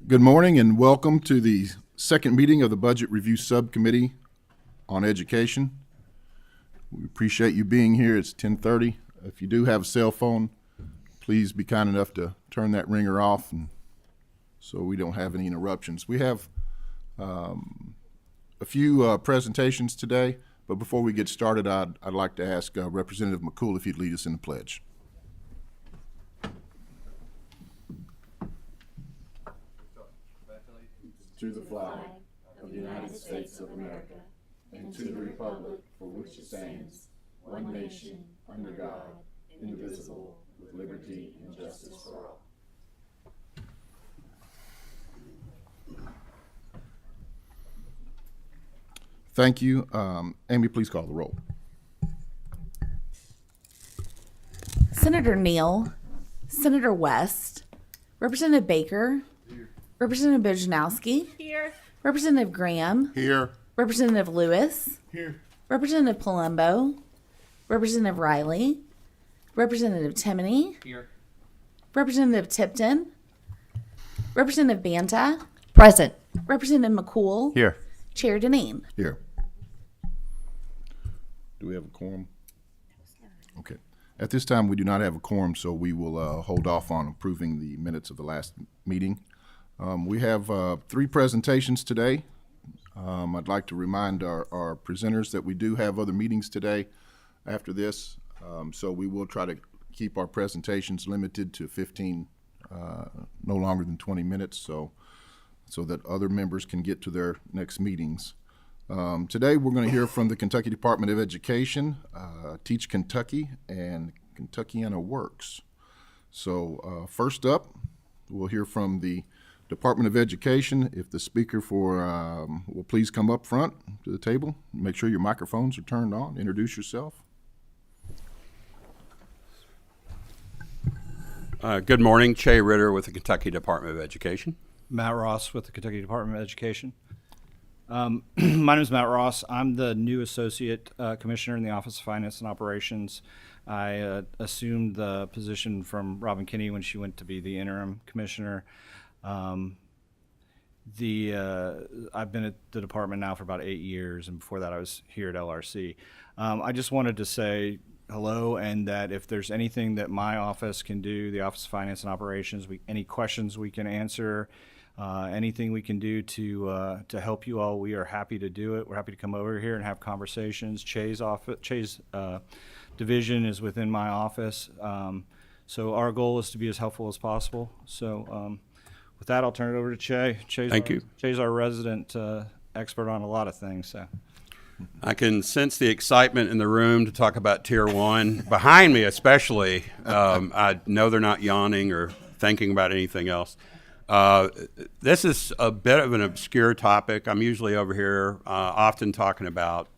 Good morning and welcome to the second meeting of the Budget Review Subcommittee on Education. We appreciate you being here. It's 10:30. If you do have a cell phone, please be kind enough to turn that ringer off so we don't have any interruptions. We have a few presentations today, but before we get started, I'd like to ask Representative McCool if you'd lead us in the pledge. To the flag of the United States of America and to the republic for which it stands, one nation, under God, indivisible, with liberty and justice for all. Thank you. Amy, please call the roll. Senator Neal, Senator West, Representative Baker, here. Representative Bojanowski, Here. Representative Graham, Here. Representative Lewis, Here. Representative Palumbo, Representative Riley, Representative Timoney, Here. Representative Tipton, Representative Banta, Present. Representative McCool, Here. Chair Deneen. Here. Do we have a quorum? Okay. At this time, we do not have a quorum, so we will hold off on approving the minutes of the last meeting. We have three presentations today. I'd like to remind our presenters that we do have other meetings today after this, so we will try to keep our presentations limited to 15, no longer than 20 minutes, so that other members can get to their next meetings. Today, we're going to hear from the Kentucky Department of Education, Teach Kentucky, and Kentuckiana Works. So first up, we'll hear from the Department of Education. If the speaker will please come up front to the table. Make sure your microphones are turned on. Introduce yourself. Good morning, Che Ritter with the Kentucky Department of Education. Matt Ross with the Kentucky Department of Education. My name is Matt Ross. I'm the new Associate Commissioner in the Office of Finance and Operations. I assumed the position from Robin Kinney when she went to be the interim commissioner. I've been at the department now for about 8 years, and before that I was here at LRC. I just wanted to say hello, and that if there's anything that my office can do, the Office of Finance and Operations, any questions we can answer, anything we can do to help you all, we are happy to do it. We're happy to come over here and have conversations. Che's division is within my office, so our goal is to be as helpful as possible. So with that, I'll turn it over to Che. Thank you. Che's our resident expert on a lot of things. So I can sense the excitement in the room to talk about Tier 1. Behind me especially, I know they're not yawning or thinking about anything else. This is a bit of an obscure topic. I'm usually over here often talking about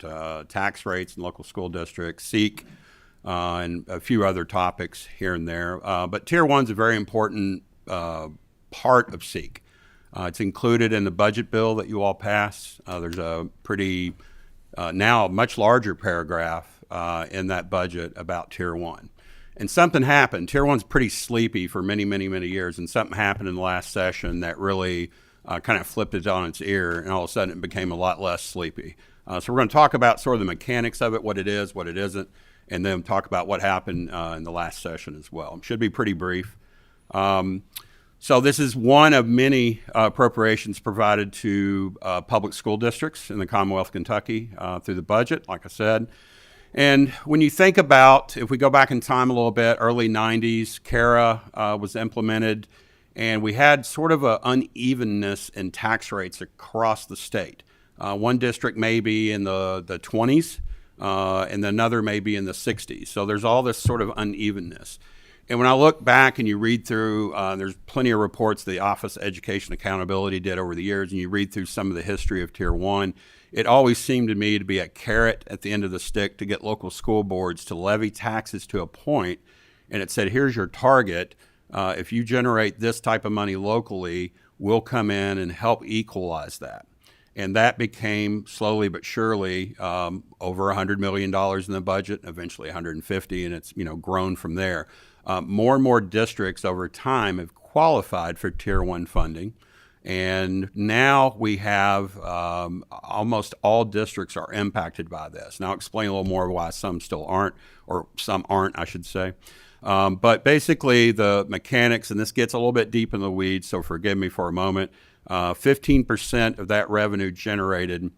tax rates in local school districts, SEEK, and a few other topics here and there. But Tier 1 is a very important part of SEEK. It's included in the budget bill that you all passed. There's a pretty, now much larger paragraph in that budget about Tier 1. And something happened. Tier 1's pretty sleepy for many, many, many years, and something happened in the last session that really kind of flipped it on its ear, and all of a sudden it became a lot less sleepy. So we're going to talk about sort of the mechanics of it, what it is, what it isn't, and then talk about what happened in the last session as well. It should be pretty brief. So this is one of many appropriations provided to public school districts in the Commonwealth of Kentucky through the budget, like I said. And when you think about, if we go back in time a little bit, early 90s, CARA was implemented, and we had sort of an unevenness in tax rates across the state. One district may be in the 20s, and another may be in the 60s. So there's all this sort of unevenness. And when I look back and you read through, there's plenty of reports the Office of Education Accountability did over the years, and you read through some of the history of Tier 1, it always seemed to me to be a carrot at the end of the stick to get local school boards to levy taxes to a point, and it said, here's your target. If you generate this type of money locally, we'll come in and help equalize that. And that became slowly but surely over $100 million in the budget, eventually 150, and it's grown from there. More and more districts over time have qualified for Tier 1 funding, And now we have almost all districts are impacted by this. Now I'll explain a little more why some still aren't, or some aren't, I should say. But basically the mechanics, and this gets a little bit deep in the weeds, so forgive me for a moment. 15% of that revenue generated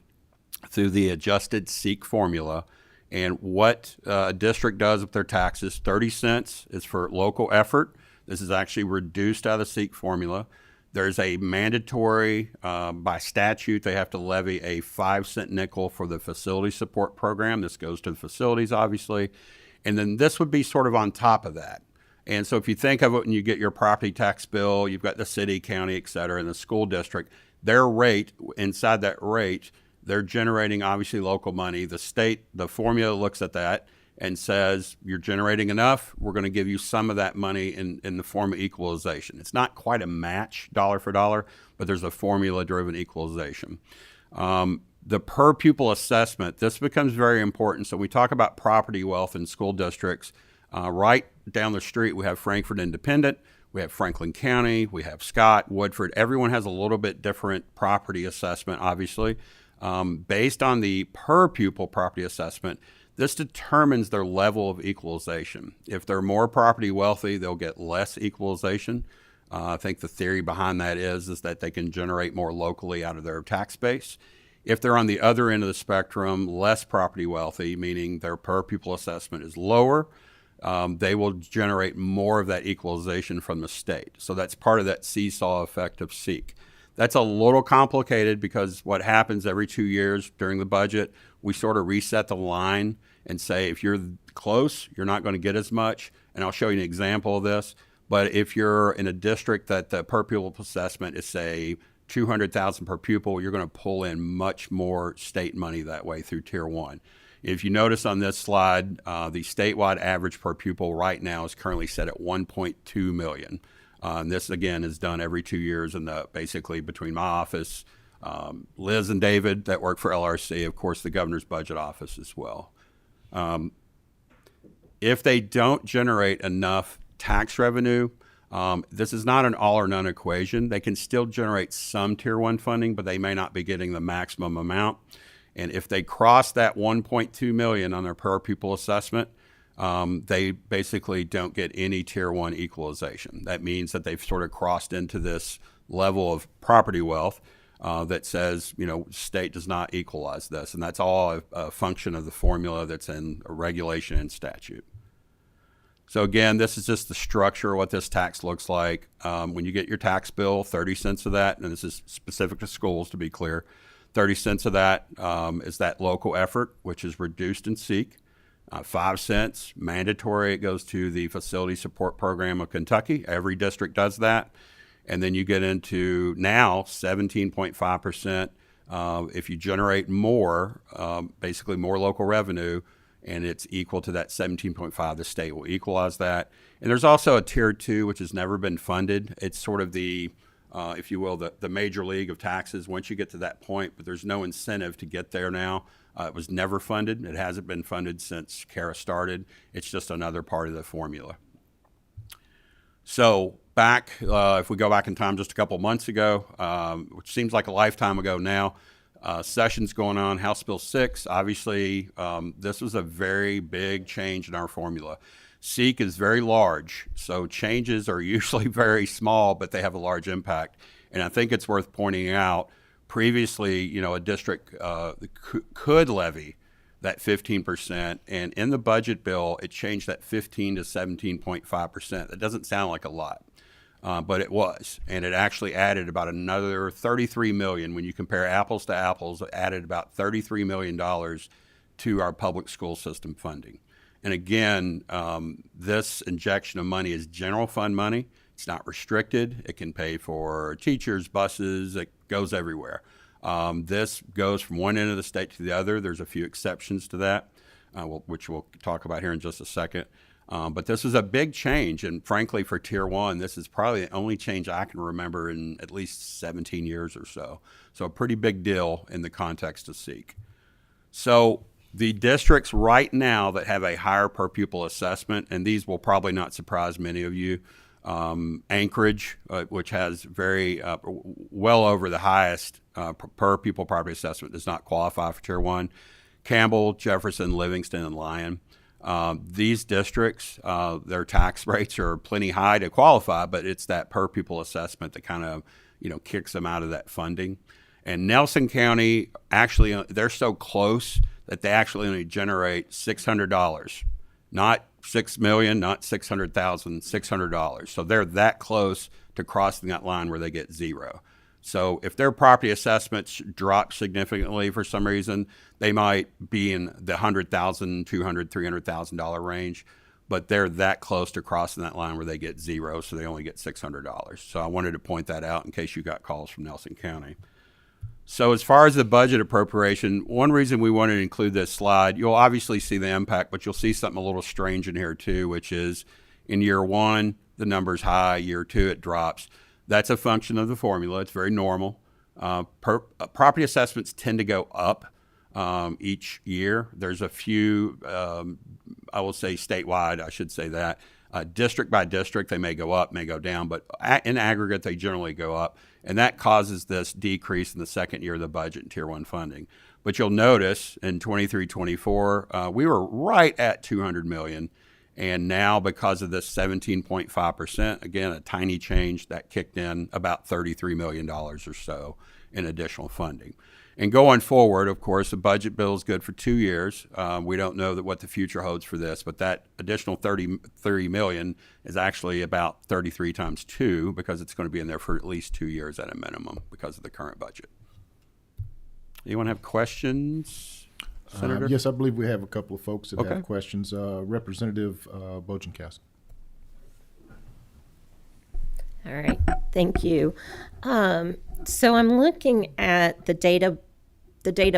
through the adjusted SEEK formula. And what a district does with their taxes, 30 cents is for local effort. This is actually reduced out of the SEEK formula. There's a mandatory, by statute, they have to levy a 5-cent nickel for the facility support program. This goes to the facilities, obviously. And then this would be sort of on top of that. And so if you think of it when you get your property tax bill, you've got the city, county, et cetera, and the school district, their rate, inside that rate, they're generating obviously local money. The state, the formula looks at that and says, you're generating enough, we're going to give you some of that money in the form of equalization. It's not quite a match dollar for dollar, but there's a formula-driven equalization. The per pupil assessment, this becomes very important. So we talk about property wealth in school districts. Right down the street, we have Frankfort Independent, we have Franklin County, we have Scott, Woodford. Everyone has a little bit different property assessment, obviously. Based on the per pupil property assessment, this determines their level of equalization. If they're more property wealthy, they'll get less equalization. I think the theory behind that is that they can generate more locally out of their tax base. If they're on the other end of the spectrum, less property wealthy, meaning their per pupil assessment is lower, they will generate more of that equalization from the state. So that's part of that seesaw effect of SEEK. That's a little complicated because what happens every 2 years during the budget, we sort of reset the line and say, if you're close, you're not going to get as much. And I'll show you an example of this. But if you're in a district that the per pupil assessment is, say, $200,000 per pupil, you're going to pull in much more state money that way through Tier 1. If you notice on this slide, the statewide average per pupil right now is currently set at $1.2 million. And this, again, is done every 2 years, and basically between my office, Liz and David that work for LRC, of course, the governor's budget office as well. If they don't generate enough tax revenue, this is not an all or none equation. They can still generate some Tier 1 funding, but they may not be getting the maximum amount. And if they cross that $1.2 million on their per pupil assessment, they basically don't get any Tier 1 equalization. That means that they've sort of crossed into this level of property wealth that says, state does not equalize this. And that's all a function of the formula that's in a regulation and statute. So again, this is just the structure of what this tax looks like. When you get your tax bill, 30 cents of that, and this is specific to schools to be clear, 30 cents of that is that local effort, which is reduced in SEEK. 5 cents mandatory, it goes to the Facility Support Program of Kentucky. Every district does that. And then you get into now 17.5%. If you generate more, basically more local revenue, and it's equal to that 17.5, the state will equalize that. And there's also a Tier 2, which has never been funded. It's sort of the, if you will, the major league of taxes once you get to that point, but there's no incentive to get there now. It was never funded. It hasn't been funded since CARA started. It's just another part of the formula. So back, if we go back in time just a couple months ago, which seems like a lifetime ago now, sessions going on, House Bill 6, obviously this was a very big change in our formula. SEEK is very large, so changes are usually very small, but they have a large impact. And I think it's worth pointing out, previously, a district could levy that 15%, and in the budget bill, it changed that 15 to 17.5%. That doesn't sound like a lot, but it was, and it actually added about another $33 million. When you compare apples to apples, it added about $33 million to our public school system funding. And again, this injection of money is general fund money. It's not restricted. It can pay for teachers, buses. It goes everywhere. This goes from one end of the state to the other. There's a few exceptions to that, which we'll talk about here in just a second. But this is a big change. And frankly, for Tier 1, this is probably the only change I can remember in at least 17 years or so. So a pretty big deal in the context of SEEK. So the districts right now that have a higher per pupil assessment, and these will probably not surprise many of you, Anchorage, which has very well over the highest per pupil property assessment, does not qualify for Tier 1. Campbell, Jefferson, Livingston, and Lyon. These districts, their tax rates are plenty high to qualify, but it's that per pupil assessment that kind of, kicks them out of that funding. And Nelson County, actually, they're so close that they actually only generate $600, not $6 million, not $600,000, $600. So they're that close to crossing that line where they get zero. So if their property assessments drop significantly for some reason, they might be in the $100,000, $200,000, $300,000 range, but they're that close to crossing that line where they get zero, so they only get $600. So I wanted to point that out in case you got calls from Nelson County. So as far as the budget appropriation, one reason we wanted to include this slide, you'll obviously see the impact, but you'll see something a little strange in here too, which is in year 1, the number's high, year 2, it drops. That's a function of the formula. It's very normal. Property assessments tend to go up each year. There's a few, I will say statewide, I should say that. District by district, they may go up, may go down, but in aggregate, they generally go up. And that causes this decrease in the second year of the budget in Tier 1 funding. But you'll notice in 23-24, we were right at $200 million. And now because of this 17.5%, again, a tiny change, that kicked in about $33 million or so in additional funding. And going forward, of course, the budget bill is good for 2 years. We don't know what the future holds for this, but that additional $30 million is actually about 33 times 2 because it's going to be in there for at least 2 years at a minimum because of the current budget. Anyone have questions, Senator? Yes, I believe we have a couple of folks that Okay. have questions. Representative Bojancast. All right, thank you. So I'm looking at the data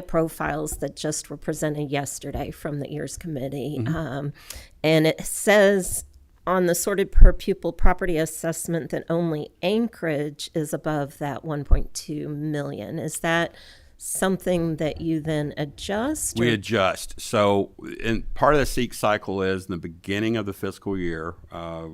profiles that just were presented yesterday from the EARS committee. And it says on the sorted per pupil property assessment that only Anchorage is above that 1.2 million. Is that something that you then adjust? We adjust. So part of the SEEK cycle is in the beginning of the fiscal year,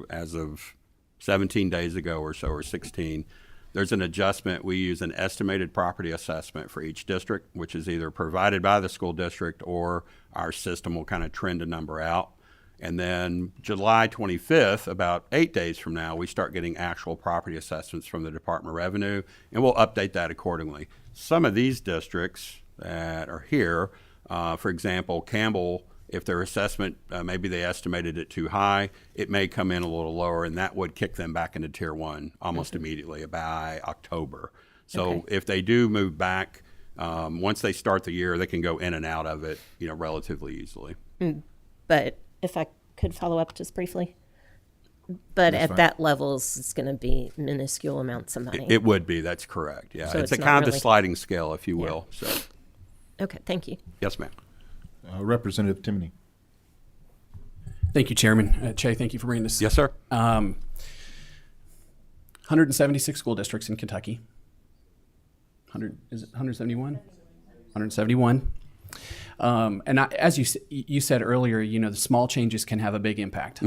as of 17 days ago or so, or 16, there's an adjustment. We use an estimated property assessment for each district, which is either provided by the school district or our system will kind of trend a number out. And then July 25th, about 8 days from now, we start getting actual property assessments from the Department of Revenue, and we'll update that accordingly. Some of these districts that are here, for example, Campbell, if their assessment, maybe they estimated it too high, it may come in a little lower, and that would kick them back into Tier 1 almost immediately by October. So if they do move back, once they start the year, they can go in and out of it, relatively easily. But if I could follow up just briefly. But That's at fine. that levels, it's going to be minuscule amounts of money. It would be, that's correct. Yeah, So it's it's a not kind of the really- sliding scale, if you will. So, Okay, thank you. yes, ma'am. Representative Timoney. Thank you, Chairman. Che, thank you for bringing this. Yes, sir. 176 school districts in Kentucky. 171? 171. And as you said earlier, the small changes can have a big impact.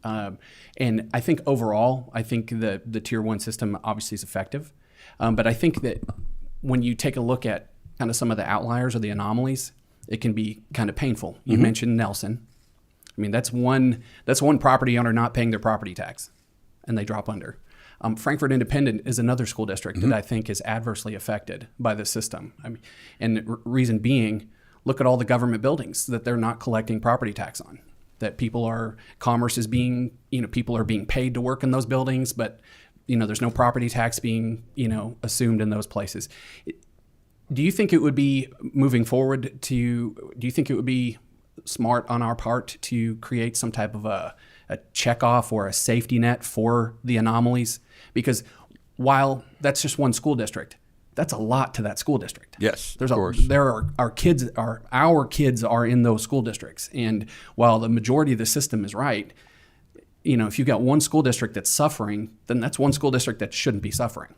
And I think overall, the Tier 1 system obviously is effective. But I think that when you take a look at kind of some of the outliers or the anomalies, it can be kind of painful. You mentioned Nelson. I mean, that's one property owner not paying their property tax, and they drop under. Frankfort Independent is another school district that I think is adversely affected by the system. I mean, and the reason being, look at all the government buildings that they're not collecting property tax on. That people are being paid to work in those buildings, but there's no property tax being assumed in those places. Do you think it would be moving forward do you think it would be smart on our part to create some type of a checkoff or a safety net for the anomalies? Because while that's just one school district, that's a lot to that school district. Yes, There's of course. our kids are in those school districts, and while the majority of the system is right, if you've got one school district that's suffering, then that's one school district that shouldn't be suffering.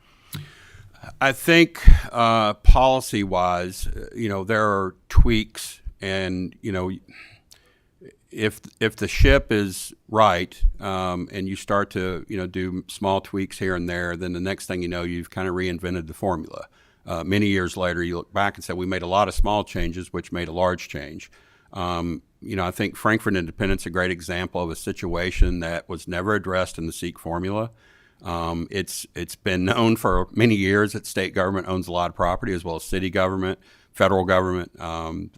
I think policy-wise, there are tweaks, and if the ship is right, and you start to do small tweaks here and there, then the next thing you know, you've kind of reinvented the formula. Many years later, you look back and say we made a lot of small changes, which made a large change. I think Frankfurt Independence is a great example of a situation that was never addressed in the SEEK formula. It's been known for many years that state government owns a lot of property, as well as city government, federal government.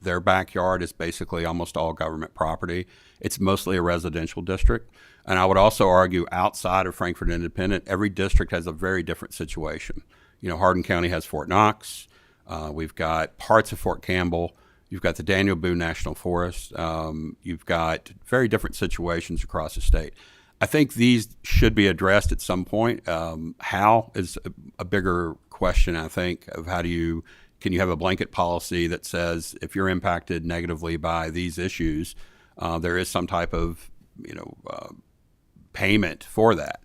Their backyard is basically almost all government property. It's mostly a residential district. And I would also argue outside of Frankfurt Independent, every district has a very different situation. Hardin County has Fort Knox. We've got parts of Fort Campbell. You've got the Daniel Boone National Forest. You've got very different situations across the state. I think these should be addressed at some point. How is a bigger question, I think, of can you have a blanket policy that says if you're impacted negatively by these issues, there is some type of payment for that.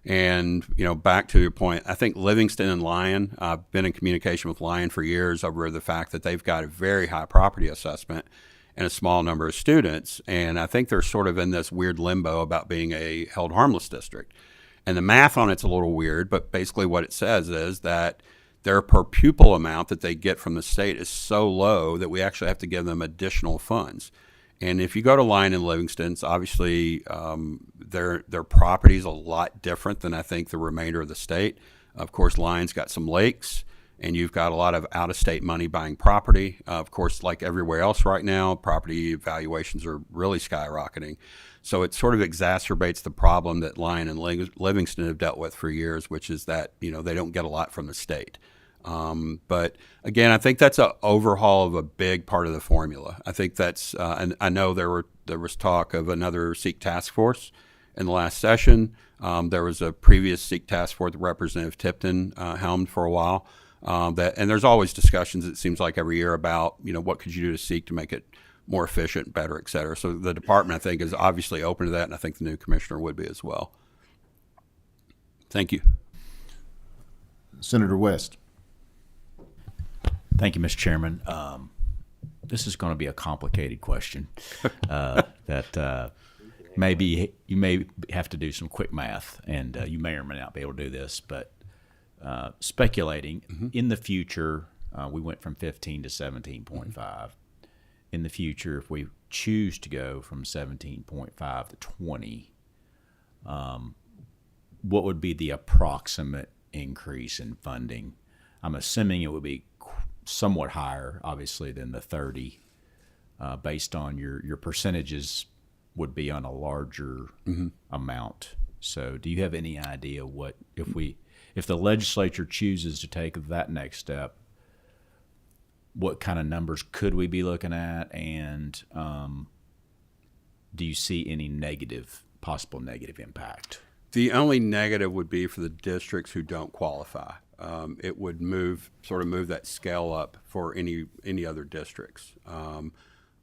And, back to your point, I think Livingston and Lyon, I've been in communication with Lyon for years over the fact that they've got a very high property assessment and a small number of students. And I think they're sort of in this weird limbo about being a held harmless district. And the math on it's a little weird, but basically what it says is that their per pupil amount that they get from the state is so low that we actually have to give them additional funds. And if you go to Lyon and Livingston, obviously their property is a lot different than I think the remainder of the state. Of course, Lyon's got some lakes, and you've got a lot of out-of-state money buying property. Of course, like everywhere else right now, property valuations are really skyrocketing. So it sort of exacerbates the problem that Lyon and Livingston have dealt with for years, which is that they don't get a lot from the state. But again, I think that's an overhaul of a big part of the formula. I think that's, and I know there was talk of another SEEK task force in the last session. There was a previous SEEK task force that Representative Tipton helmed for a while. And there's always discussions, it seems like every year, about what could you do to SEEK to make it more efficient, better, et cetera. So the department, I think, is obviously open to that, and I think the new commissioner would be as well. Thank you. Senator West. Thank you, Mr. Chairman. This is going to be a complicated question that maybe you may have to do some quick math, and you may or may not be able to do this. But speculating, in the future, we went from 15 to 17.5. In the future, if we choose to go from 17.5 to 20, what would be the approximate increase in funding? I'm assuming it would be somewhat higher, obviously, than the 30, based on your percentages would be on a larger amount. So do you have any idea what, if the legislature chooses to take that next step, what kind of numbers could we be looking at? And do you see any possible negative impact? The only negative would be for the districts who don't qualify. It would move that scale up for any other districts.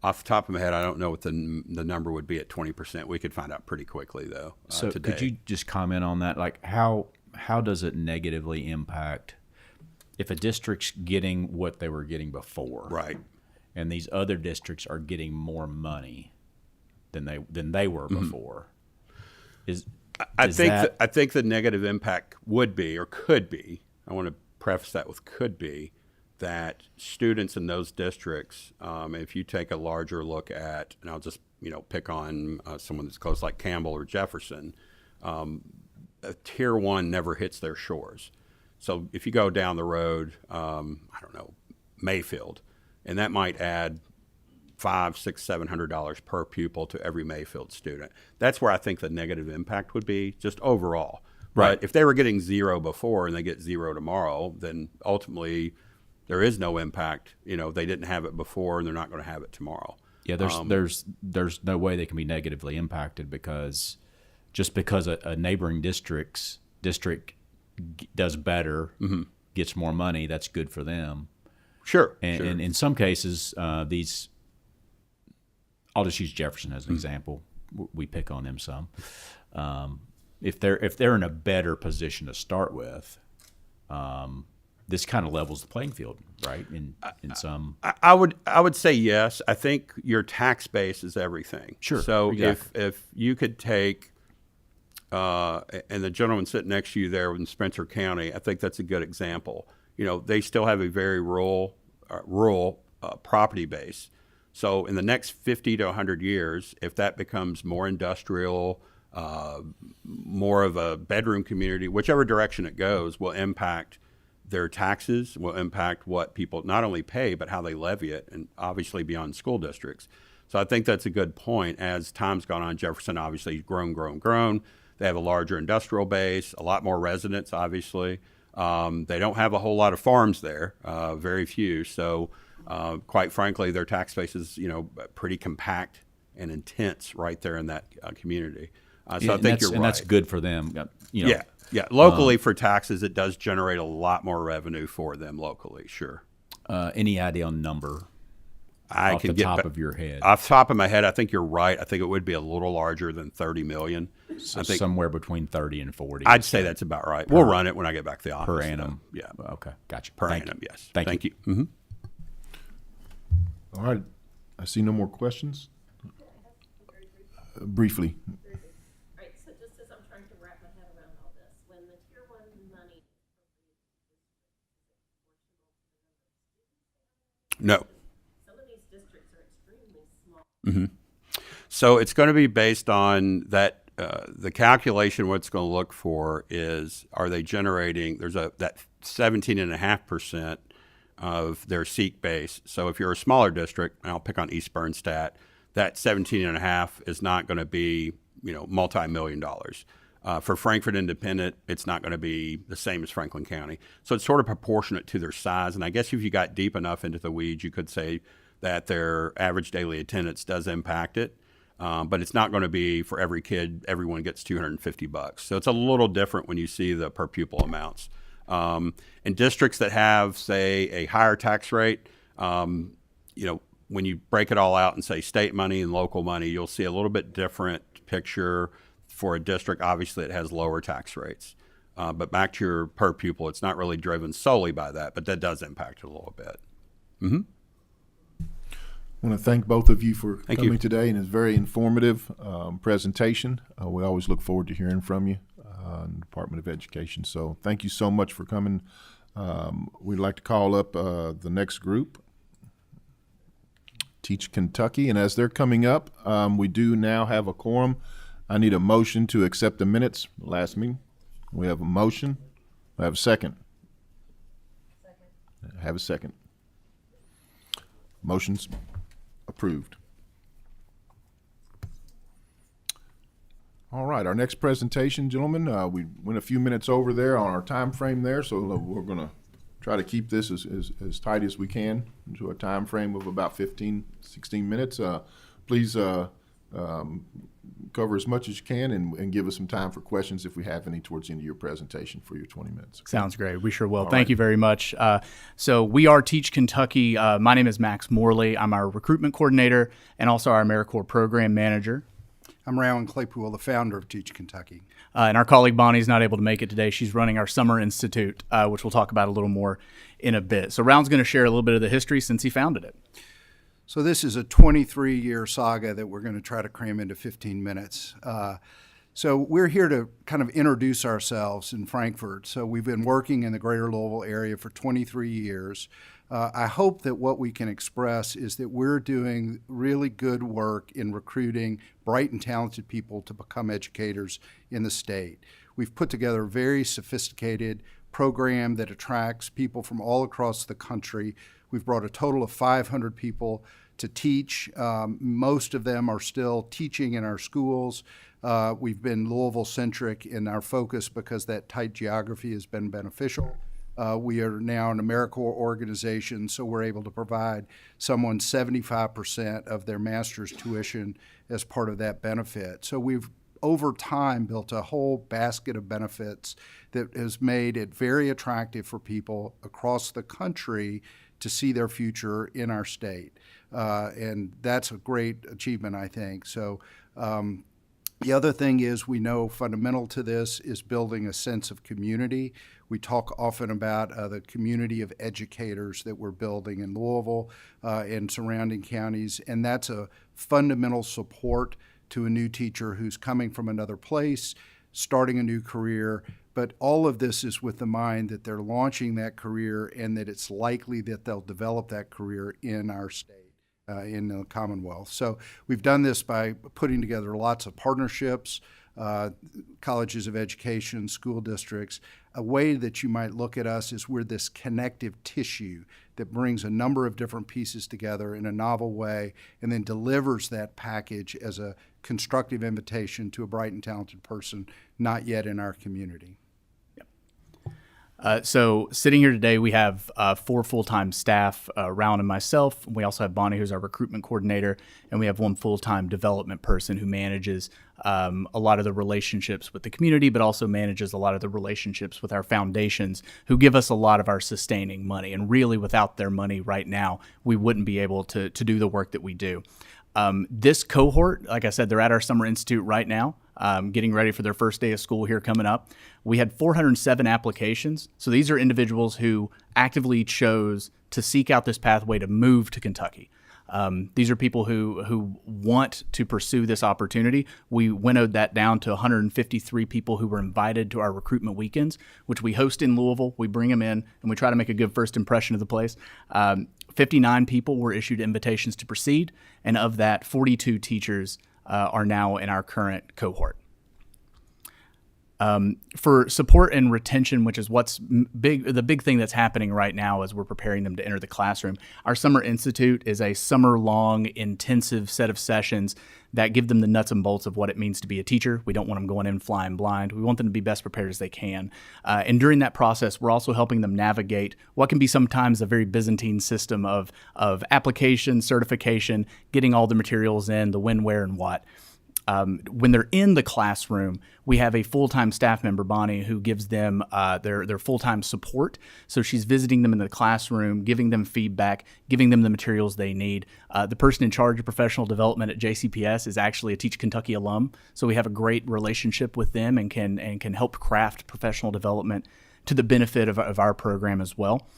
Off the top of my head, I don't know what the number would be at 20%. We could find out pretty quickly, though. So today. Could you just comment on that? Like how does it negatively impact if a district's getting what they were getting before, right, and these other districts are getting more money than they were before? I think the negative impact would be, or could be, I want to preface that with could be, that students in those districts, if you take a larger look at, and I'll just pick on someone that's close like Campbell or Jefferson, Tier 1 never hits their shores. So if you go down the road, Mayfield, and that might add $500, $600, $700 per pupil to every Mayfield student. That's where I think the negative impact would be, just overall. Right. But if they were getting zero before and they get zero tomorrow, then ultimately there is no impact. They didn't have it before and they're not going to have it tomorrow. Yeah, there's no way they can be negatively impacted because a neighboring district does better, gets more money, that's good for them. Sure. And in some cases, I'll just use Jefferson as an example. We pick on them some. If they're in a better position to start with, this kind of levels the playing field, right? In some, I would say yes. I think your tax base is everything. Sure, So exactly. if you could take, and the gentleman sitting next to you there in Spencer County, I think that's a good example. You know, they still have a very rural property base. So in the next 50 to 100 years, if that becomes more industrial, more of a bedroom community, whichever direction it goes, will impact their taxes, will impact what people not only pay, but how they levy it, and obviously beyond school districts. So I think that's a good point. As time's gone on, Jefferson obviously has grown. They have a larger industrial base, a lot more residents, obviously. They don't have a whole lot of farms there, very few. So quite frankly, their tax base is, pretty compact and intense right there in that community. So I think you're right. And that's good for them. Yeah. Locally for taxes, it does generate a lot more revenue for them locally. Sure. Any idea on number? I off can the get top of your head. Off the top of my head, I think you're right. I think it would be a little larger than 30 million. So I think somewhere between 30 and 40. I'd say that's about right. We'll run it when I get back to the office. Per annum. though. Yeah. Okay, gotcha. Per Thank annum. you. Yes. Thank you. Mm-hmm. All right. I see no more questions. Briefly. Right, so just as I'm trying to wrap my head around all this, when the Tier 1 money, No. some of these districts are extremely small. So it's going to be based on that. The calculation, what it's going to look for is, are they generating, that 17.5% of their seat base. So if you're a smaller district, and I'll pick on East Bernstadt, that 17.5 is not going to be, multi-million dollars. For Frankfort Independent, it's not going to be the same as Franklin County. So it's sort of proportionate to their size. And I guess if you got deep enough into the weeds, you could say that their average daily attendance does impact it. But it's not going to be for every kid, everyone gets $250. So it's a little different when you see the per pupil amounts. In districts that have, say, a higher tax rate, when you break it all out and say state money and local money, you'll see a little bit different picture for a district. Obviously, it has lower tax rates. But back to your per pupil, it's not really driven solely by that, but that does impact it a little bit. I want to thank both of you for Thank coming you. today, and it's a very informative presentation. We always look forward to hearing from you in the Department of Education. So thank you so much for coming. We'd like to call up the next group, Teach Kentucky, and as they're coming up, we do now have a quorum. I need a motion to accept the minutes from the last meeting. We have a motion. I have a second. I have a second. Motion's approved. All right, our next presentation, gentlemen, we went a few minutes over there on our time frame there, so we're going to try to keep this as tight as we can into a time frame of about 15, 16 minutes. Please cover as much as you can and give us some time for questions if we have any towards the end of your presentation for your 20 minutes. Sounds great. We sure will. All Thank right. you very much. So we are Teach Kentucky. My name is Max Morley. I'm our recruitment coordinator and also our AmeriCorps program manager. I'm Rowan Claypool, the founder of Teach Kentucky. And our colleague Bonnie's not able to make it today. She's running our summer institute, which we'll talk about a little more in a bit. So Rowan's going to share a little bit of the history since he founded it. So this is a 23-year saga that we're going to try to cram into 15 minutes. So we're here to kind of introduce ourselves in Frankfort. So we've been working in the greater Louisville area for 23 years. I hope that what we can express is that we're doing really good work in recruiting bright and talented people to become educators in the state. We've put together a very sophisticated program that attracts people from all across the country. We've brought a total of 500 people to teach. Most of them are still teaching in our schools. We've been Louisville-centric in our focus because that tight geography has been beneficial. We are now an AmeriCorps organization, so we're able to provide someone 75% of their master's tuition as part of that benefit. So we've, over time, built a whole basket of benefits that has made it very attractive for people across the country to see their future in our state. And that's a great achievement, I think. So The other thing is we know fundamental to this is building a sense of community. We talk often about the community of educators that we're building in Louisville and surrounding counties, and that's a fundamental support to a new teacher who's coming from another place, starting a new career. But all of this is with the mind that they're launching that career and that it's likely that they'll develop that career in our state. In the Commonwealth. So we've done this by putting together lots of partnerships, colleges of education, school districts. A way that you might look at us is we're this connective tissue that brings a number of different pieces together in a novel way and then delivers that package as a constructive invitation to a bright and talented person not yet in our community. So sitting here today, we have 4 full-time staff, Rowan and myself. We also have Bonnie, who's our recruitment coordinator, and we have 1 full-time development person who manages a lot of the relationships with the community, but also manages a lot of the relationships with our foundations, who give us a lot of our sustaining money. And really, without their money right now, we wouldn't be able to do the work that we do. This cohort, like I said, they're at our Summer Institute right now, getting ready for their first day of school here coming up. We had 407 applications. So these are individuals who actively chose to seek out this pathway to move to Kentucky. These are people who want to pursue this opportunity. We winnowed that down to 153 people who were invited to our recruitment weekends, which we host in Louisville. We bring them in and we try to make a good first impression of the place. 59 people were issued invitations to proceed, and of that, 42 teachers are now in our current cohort. For support and retention, which is the big thing that's happening right now as we're preparing them to enter the classroom, our Summer Institute is a summer-long, intensive set of sessions that give them the nuts and bolts of what it means to be a teacher. We don't want them going in flying blind. We want them to be best prepared as they can. And during that process, we're also helping them navigate what can be sometimes a very Byzantine system of application, certification, getting all the materials in, the when, where, and what. When they're in the classroom, we have a full-time staff member, Bonnie, who gives them their full-time support. So she's visiting them in the classroom, giving them feedback, giving them the materials they need. The person in charge of professional development at JCPS is actually a Teach Kentucky alum. So we have a great relationship with them and can help craft professional development to the benefit of our program as well.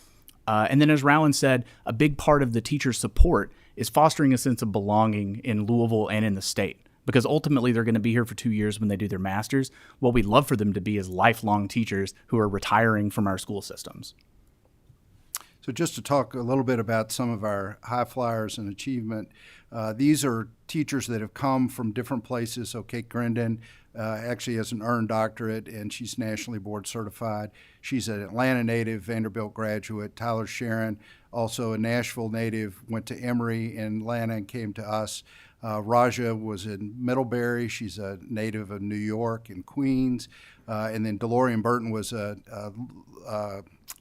And then, as Rowan said, a big part of the teacher support is fostering a sense of belonging in Louisville and in the state. Because ultimately they're going to be here for 2 years when they do their master's. What we'd love for them to be is lifelong teachers who are retiring from our school systems. So just to talk a little bit about some of our high flyers and achievement, these are teachers that have come from different places. So Kate Grindon actually has an earned doctorate, and she's nationally board certified. She's an Atlanta native, Vanderbilt graduate. Tyler Sharon, also a Nashville native, went to Emory in Atlanta and came to us. Raja was in Middlebury. She's a native of New York and Queens. And then DeLorean Burton was a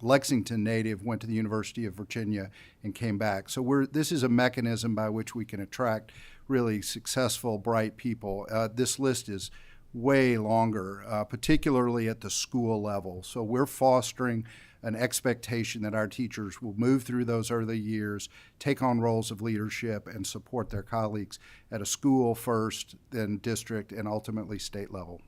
Lexington native, went to the University of Virginia and came back. So this is a mechanism by which we can attract really successful, bright people. This list is way longer, particularly at the school level. So we're fostering an expectation that our teachers will move through those early years, take on roles of leadership, and support their colleagues at a school first, then district, and ultimately state level.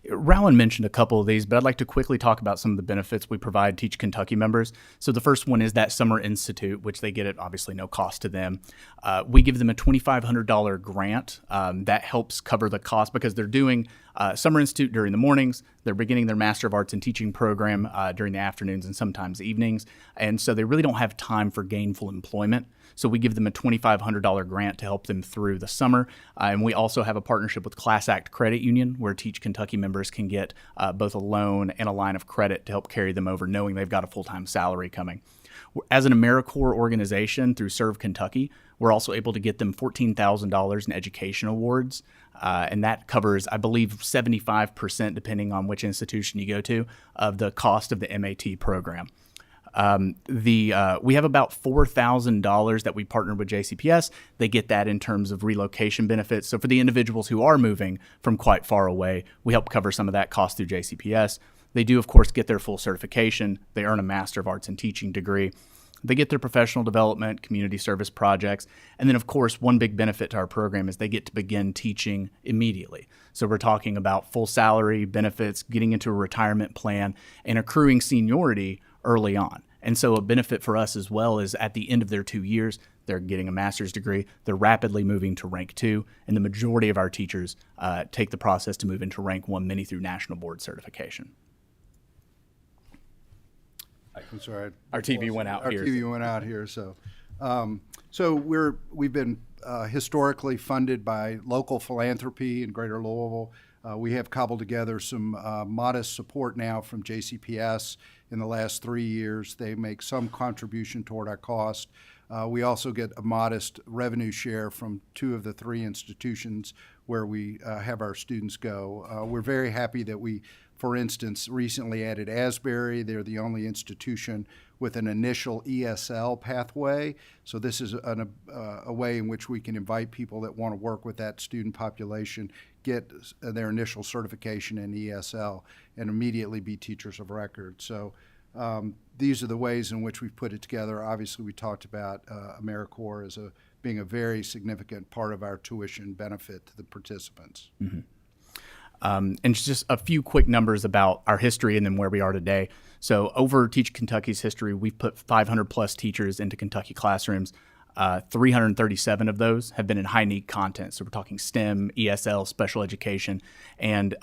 Rowan mentioned a couple of these, but I'd like to quickly talk about some of the benefits we provide Teach Kentucky members. So the first one is that Summer Institute, which they get at obviously no cost to them. We give them a $2,500 grant that helps cover the cost because they're doing Summer Institute during the mornings. They're beginning their Master of Arts in Teaching program during the afternoons and sometimes evenings. And so they really don't have time for gainful employment. So we give them a $2,500 grant to help them through the summer. And we also have a partnership with Class Act Credit Union where Teach Kentucky members can get both a loan and a line of credit to help carry them over knowing they've got a full-time salary coming. As an AmeriCorps organization through Serve Kentucky, we're also able to get them $14,000 in education awards. And that covers, I believe, 75%, depending on which institution you go to, of the cost of the MAT program. We have about $4,000 that we partnered with JCPS. They get that in terms of relocation benefits. So for the individuals who are moving from quite far away, we help cover some of that cost through JCPS. They do, of course, get their full certification. They earn a Master of Arts in Teaching degree. They get their professional development, community service projects, and then, of course, one big benefit to our program is they get to begin teaching immediately. So we're talking about full salary, benefits, getting into a retirement plan, and accruing seniority early on. And so a benefit for us as well is at the end of their 2 years, they're getting a master's degree, they're rapidly moving to rank 2, and the majority of our teachers take the process to move into rank 1, many through national board certification. I'm sorry. Our TV went out Our here. TV went out here, so. We've been historically funded by local philanthropy in Greater Louisville. We have cobbled together some modest support now from JCPS in the last 3 years. They make some contribution toward our cost. We also get a modest revenue share from 2 of the 3 institutions where we have our students go. We're very happy that we, for instance, recently added Asbury. They're the only institution with an initial ESL pathway. So this is a way in which we can invite people that want to work with that student population, get their initial certification in ESL, and immediately be teachers of record. So these are the ways in which we've put it together. Obviously, we talked about AmeriCorps as being a very significant part of our tuition benefit to the participants. Mm-hmm. And just a few quick numbers about our history and then where we are today. So over Teach Kentucky's history, we've put 500 plus teachers into Kentucky classrooms. 337 of those have been in high need content. So we're talking STEM, ESL, special education. And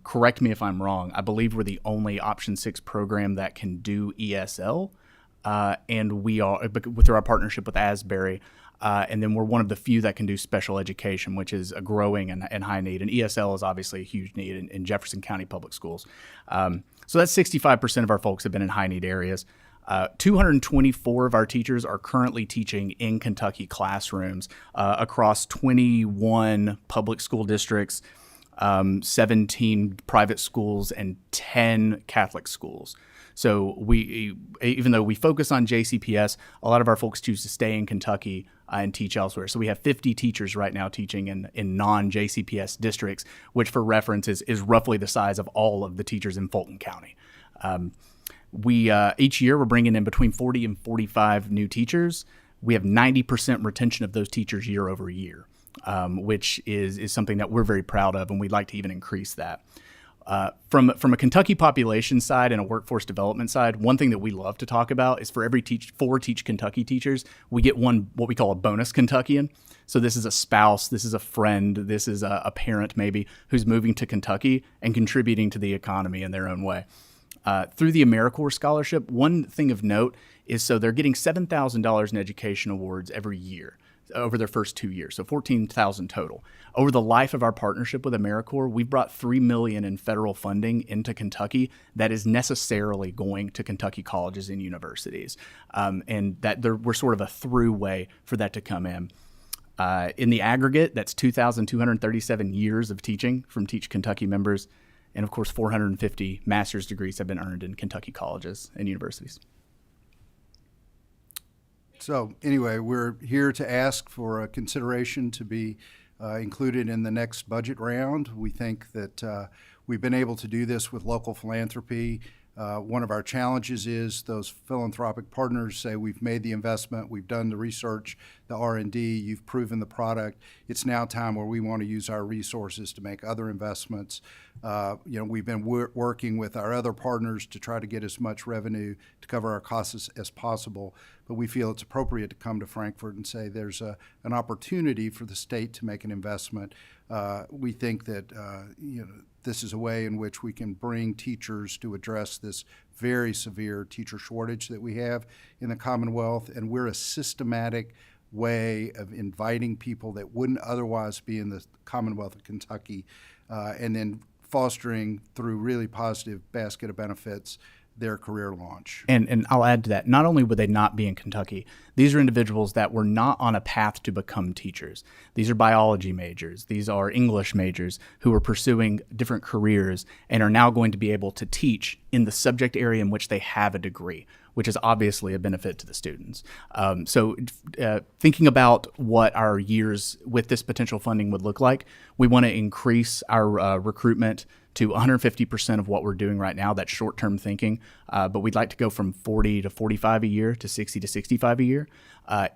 correct me if I'm wrong, I believe we're the only Option 6 program that can do ESL. And we are, through our partnership with Asbury, and then we're one of the few that can do special education, which is a growing and high need. And ESL is obviously a huge need in Jefferson County Public Schools. So that's 65% of our folks have been in high need areas. 224 of our teachers are currently teaching in Kentucky classrooms across 21 public school districts, 17 private schools, and 10 Catholic schools. So we, even though we focus on JCPS, a lot of our folks choose to stay in Kentucky and teach elsewhere. So we have 50 teachers right now teaching in non-JCPS districts, which for reference is roughly the size of all of the teachers in Fulton County. Each year we're bringing in between 40 and 45 new teachers. We have 90% retention of those teachers year over year, which is something that we're very proud of, and we'd like to even increase that. From a Kentucky population side and a workforce development side, one thing that we love to talk about is for every 4 Teach Kentucky teachers, we get one what we call a bonus Kentuckian. So this is a spouse, this is a friend, this is a parent maybe who's moving to Kentucky and contributing to the economy in their own way. Through the AmeriCorps scholarship, one thing of note is so they're getting $7,000 in education awards every year over their first 2 years, so $14,000 total. Over the life of our partnership with AmeriCorps, we've brought $3 million in federal funding into Kentucky that is necessarily going to Kentucky colleges and universities, and that we're sort of a through way for that to come in. In the aggregate, that's 2,237 years of teaching from Teach Kentucky members, and of course 450 master's degrees have been earned in Kentucky colleges and universities. So anyway, we're here to ask for a consideration to be included in the next budget round. We think that we've been able to do this with local philanthropy. One of our challenges is those philanthropic partners say we've made the investment, we've done the research, the R&D, you've proven the product. It's now time where we want to use our resources to make other investments. We've been working with our other partners to try to get as much revenue to cover our costs as possible, but we feel it's appropriate to come to Frankfort and say there's an opportunity for the state to make an investment. We think that this is a way in which we can bring teachers to address this very severe teacher shortage that we have in the Commonwealth, and we're a systematic way of inviting people that wouldn't otherwise be in the Commonwealth of Kentucky, and then fostering through really positive basket of benefits their career launch. And I'll add to that, not only would they not be in Kentucky, these are individuals that were not on a path to become teachers. These are biology majors, these are English majors who are pursuing different careers and are now going to be able to teach in the subject area in which they have a degree. which is obviously a benefit to the students. So thinking about what our years with this potential funding would look like, we want to increase our recruitment to 150% of what we're doing right now. That's short-term thinking, but we'd like to go from 40 to 45 a year to 60 to 65 a year.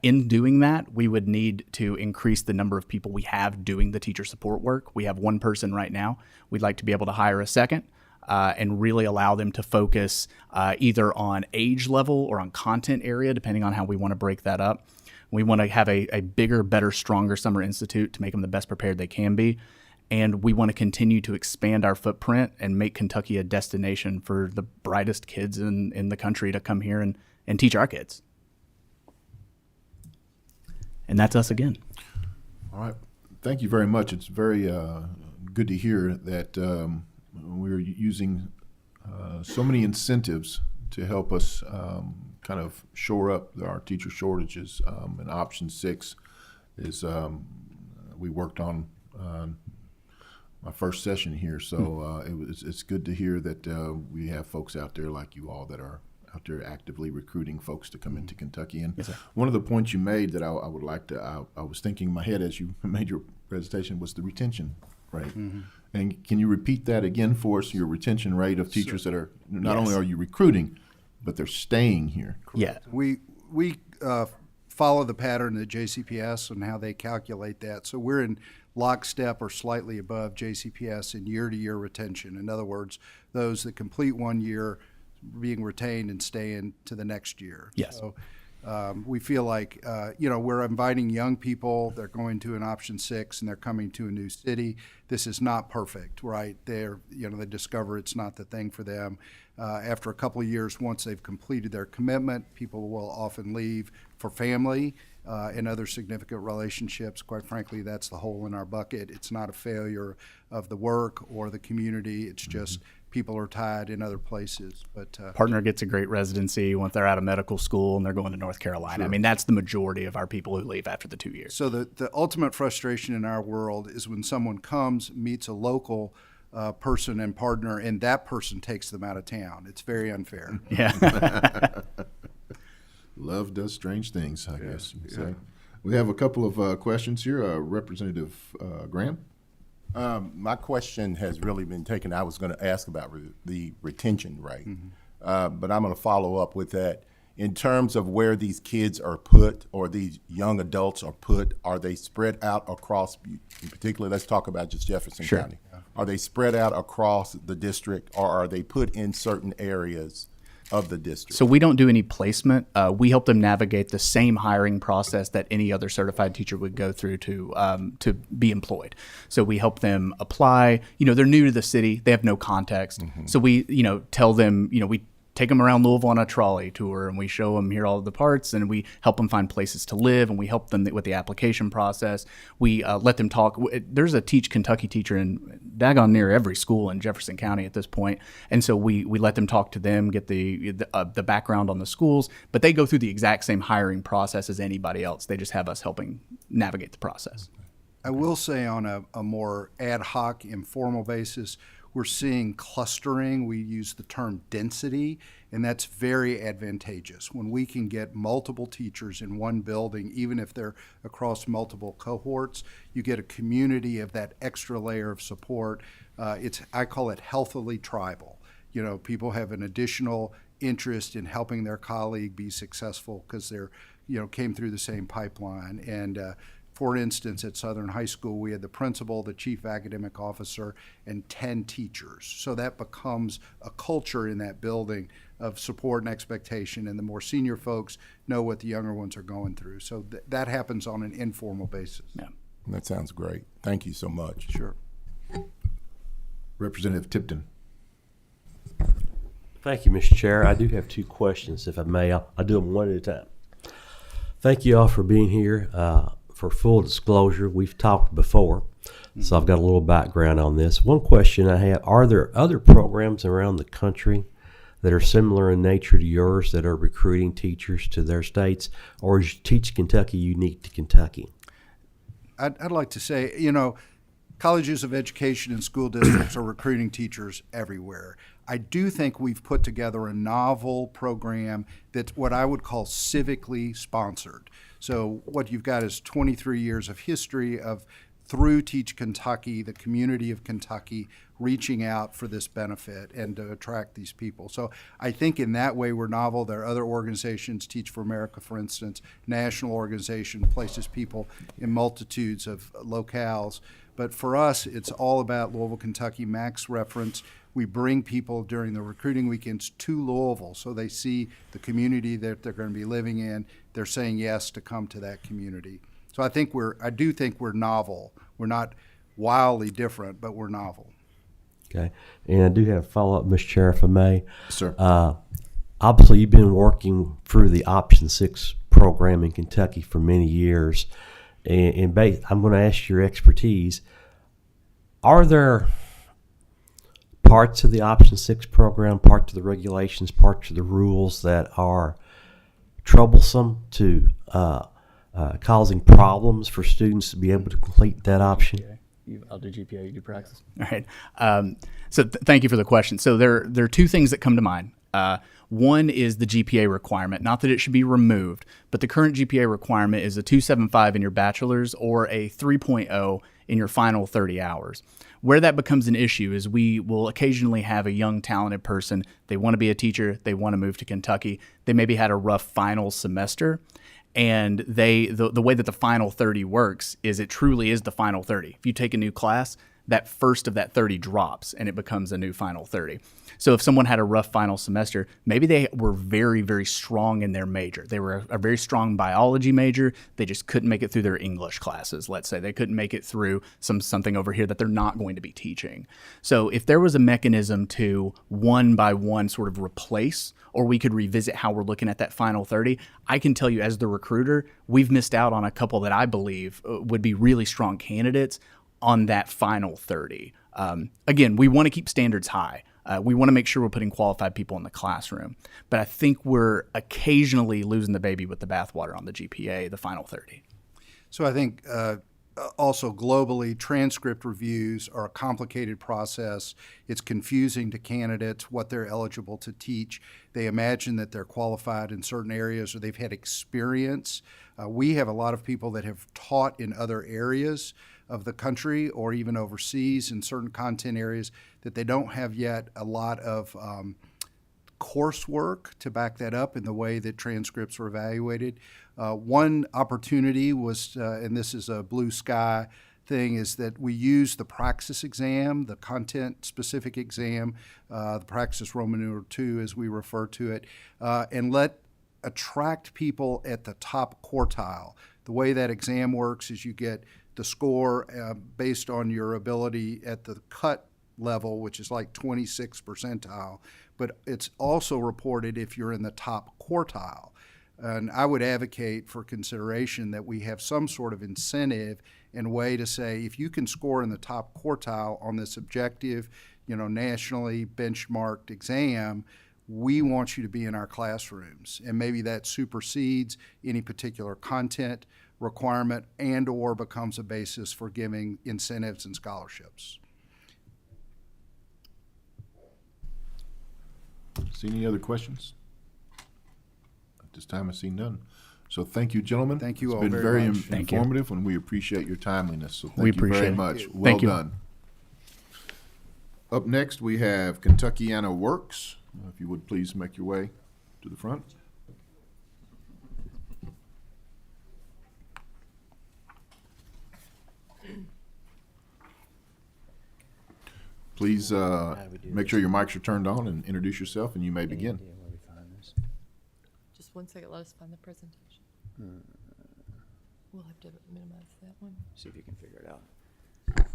In doing that, we would need to increase the number of people we have doing the teacher support work. We have one person right now. We'd like to be able to hire a second and really allow them to focus either on age level or on content area, depending on how we want to break that up. We want to have a bigger, better, stronger summer institute to make them the best prepared they can be. And we want to continue to expand our footprint and make Kentucky a destination for the brightest kids in the country to come here and teach our kids. And that's us again. All right. Thank you very much. It's very good to hear that we're using so many incentives to help us kind of shore up our teacher shortages. And option 6 is we worked on my first session here, so it's good to hear that we have folks out there like you all that are out there actively recruiting folks to come into Kentucky. And Yes, sir. one of the points you made that I would like to, I was thinking in my head as you made your presentation was the retention rate. And can you repeat that again for us, your retention rate of teachers that are, not only are you recruiting, but they're staying here? Yeah. We follow the pattern of JCPS and how they calculate that. So we're in lockstep or slightly above JCPS in year-to-year retention. In other words, those that complete 1 year being retained and staying to the next year. Yes. So we feel like, we're inviting young people. They're going to an option 6 and they're coming to a new city. This is not perfect, right? They discover it's not the thing for them. After a couple of years, once they've completed their commitment, people will often leave for family and other significant relationships. Quite frankly, that's the hole in our bucket. It's not a failure of the work or the community. It's just people are tied in other places. But Partner gets a great residency once they're out of medical school and they're going to North Carolina. I mean, that's the majority of our people who leave after the 2 years. so the ultimate frustration in our world is when someone comes, meets a local person and partner, and that person takes them out of town. It's very unfair. Yeah. Love does strange things, I guess you could say. We have a couple of questions here. Representative Graham? My question has really been taken. I was going to ask about the retention rate, but I'm going to follow up with that. In terms of where these kids are put or these young adults are put, are they spread out across, in particular, let's talk about just Jefferson Sure. County. Are they spread out across the district, or are they put in certain areas of the district? So we don't do any placement. We help them navigate the same hiring process that any other certified teacher would go through to be employed. So we help them apply. They're new to the city. They have no context. So we, tell them, we take them around Louisville on a trolley tour, and we show them here all of the parts, and we help them find places to live, and we help them with the application process. We let them talk. There's a Teach Kentucky teacher in daggone near every school in Jefferson County at this point, and so we let them talk to them, get the background on the schools, but they go through the exact same hiring process as anybody else. They just have us helping navigate the process. I will say on a more ad hoc, informal basis, we're seeing clustering. We use the term density, and that's very advantageous. When we can get multiple teachers in one building, even if they're across multiple cohorts, you get a community of that extra layer of support. I call it healthily tribal. People have an additional interest in helping their colleague be successful because they're, came through the same pipeline. And for instance, at Southern High School, we had the principal, the chief academic officer, and 10 teachers. So that becomes a culture in that building of support and expectation, and the more senior folks know what the younger ones are going through. So that happens on an informal basis. Yeah. That sounds great. Thank you so much. Sure. Representative Tipton? Thank you, Mr. Chair. I do have 2 questions, if I may. I'll do them one at a time. Thank you all for being here. For full disclosure, we've talked before, so I've got a little background on this. One question I have, are there other programs around the country that are similar in nature to yours that are recruiting teachers to their states, or is Teach Kentucky unique to Kentucky? I'd like to say, colleges of education and school districts are recruiting teachers everywhere. I do think we've put together a novel program that's what I would call civically sponsored. So what you've got is 23 years of history of through Teach Kentucky, the community of Kentucky reaching out for this benefit and to attract these people. So I think in that way we're novel. There are other organizations, Teach for America, for instance, national organization, places people in multitudes of locales. But for us, it's all about Louisville, Kentucky, Max reference. We bring people during the recruiting weekends to Louisville so they see the community that they're going to be living in. They're saying yes to come to that community. So I do think we're novel. We're not wildly different, but we're novel. Okay. And I do have a follow-up, Mr. Chair, if I may. Sir. Obviously, you've been working through the Option 6 program in Kentucky for many years. And I'm going to ask your expertise. Are there parts of the Option 6 program, parts of the regulations, parts of the rules that are troublesome to causing problems for students to be able to complete that option? I'll do GPA, you do praxis. All right. Thank you for the question. So there are two things that come to mind. One is the GPA requirement. Not that it should be removed, but the current GPA requirement is a 2.75 in your bachelor's or a 3.0 in your final 30 hours. Where that becomes an issue is we will occasionally have a young, talented person. They want to be a teacher. They want to move to Kentucky. They maybe had a rough final semester. And the way that the final 30 works is it truly is the final 30. If you take a new class, that first of that 30 drops and it becomes a new final 30. So if someone had a rough final semester, maybe they were very, very strong in their major. They were a very strong biology major. They just couldn't make it through their English classes, let's say. They couldn't make it through something over here that they're not going to be teaching. So if there was a mechanism to one by one sort of replace, or we could revisit how we're looking at that final 30, I can tell you as the recruiter, we've missed out on a couple that I believe would be really strong candidates on that final 30. Again, we want to keep standards high. We want to make sure we're putting qualified people in the classroom. But I think we're occasionally losing the baby with the bathwater on the GPA, the final 30. So I think also globally, transcript reviews are a complicated process. It's confusing to candidates what they're eligible to teach. They imagine that they're qualified in certain areas or they've had experience. We have a lot of people that have taught in other areas of the country or even overseas in certain content areas that they don't have yet a lot of coursework to back that up in the way that transcripts are evaluated. One opportunity was, and this is a blue sky thing, is that we use the praxis exam, the content-specific exam, the praxis Roman numeral 2 as we refer to it, and attract people at the top quartile. The way that exam works is you get the score based on your ability at the cut level, which is like 26th percentile, but it's also reported if you're in the top quartile. And I would advocate for consideration that we have some sort of incentive and way to say, if you can score in the top quartile on this objective, nationally benchmarked exam, we want you to be in our classrooms. And maybe that supersedes any particular content requirement and or becomes a basis for giving incentives and scholarships. See any other questions? At this time, I see none. So thank you, gentlemen. Thank you all It's been very very much. informative, and we appreciate your timeliness. So We thank you very appreciate it. much. Well Thank you. done. Up next, we have Kentuckiana Works. If you would please make your way to the front. Please make sure your mics are turned on and introduce yourself, and you may begin. Just 1 second, let us find the presentation. We'll have to minimize that one. See if you can figure it out.